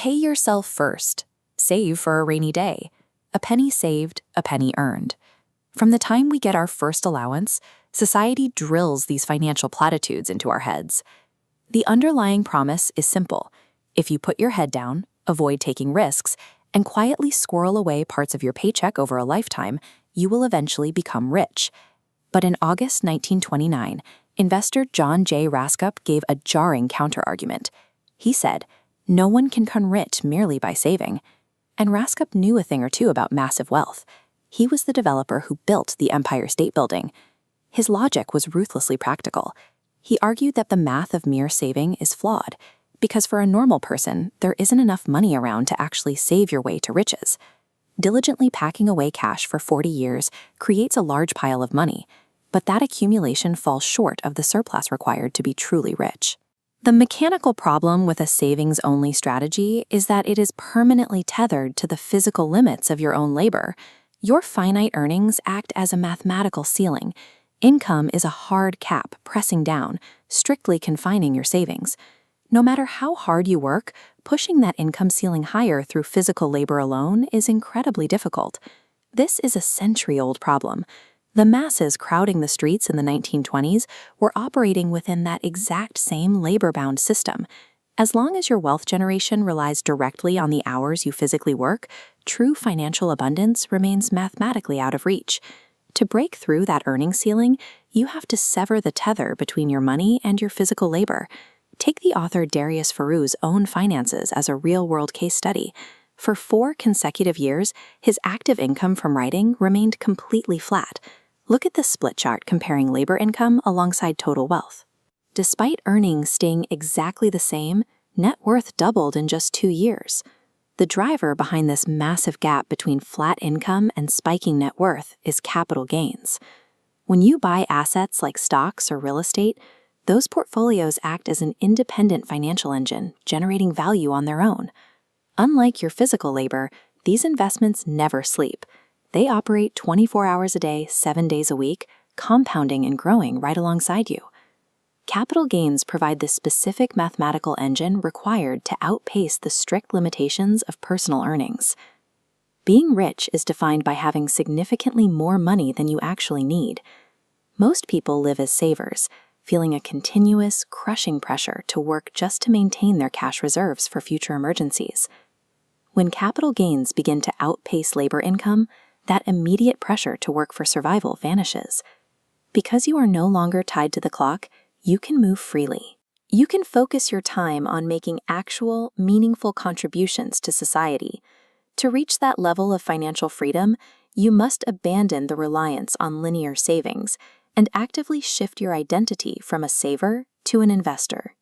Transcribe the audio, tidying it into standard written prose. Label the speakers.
Speaker 1: Pay yourself first. Save for a rainy day. A penny saved, a penny earned. From the time we get our first allowance, society drills these financial platitudes into our heads. The underlying promise is simple. If you put your head down, avoid taking risks, and quietly squirrel away parts of your paycheck over a lifetime, you will eventually become rich. But in August 1929, investor John J. Raskob gave a jarring counterargument. He said, "No one can become rich merely by saving." And Raskob knew a thing or two about massive wealth. He was the developer who built the Empire State Building. His logic was ruthlessly practical. He argued that the math of mere saving is flawed, because for a normal person, there isn't enough money around to actually save your way to riches. Diligently packing away cash for 40 years creates a large pile of money, but that accumulation falls short of the surplus required to be truly rich. The mechanical problem with a savings-only strategy is that it is permanently tethered to the physical limits of your own labor. Your finite earnings act as a mathematical ceiling. Income is a hard cap pressing down, strictly confining your savings. No matter how hard you work, pushing that income ceiling higher through physical labor alone is incredibly difficult. This is a century-old problem. The masses crowding the streets in the 1920s were operating within that exact same labor-bound system. As long as your wealth generation relies directly on the hours you physically work, true financial abundance remains mathematically out of reach. To break through that earning ceiling, you have to sever the tether between your money and your physical labor. Take the author Darius Faroo's own finances as a real-world case study. For 4 consecutive years, his active income from writing remained completely flat. Look at this split chart comparing labor income alongside total wealth. Despite earnings staying exactly the same, net worth doubled in just 2 years. The driver behind this massive gap between flat income and spiking net worth is capital gains. When you buy assets like stocks or real estate, those portfolios act as an independent financial engine, generating value on their own. Unlike your physical labor, these investments never sleep. They operate 24 hours a day, 7 days a week, compounding and growing right alongside you. Capital gains provide the specific mathematical engine required to outpace the strict limitations of personal earnings. Being rich is defined by having significantly more money than you actually need. Most people live as savers, feeling a continuous, crushing pressure to work just to maintain their cash reserves for future emergencies. When capital gains begin to outpace labor income, that immediate pressure to work for survival vanishes. Because you are no longer tied to the clock, you can move freely. You can focus your time on making actual, meaningful contributions to society. To reach that level of financial freedom, you must abandon the reliance on linear savings and actively shift your identity from a saver to an investor.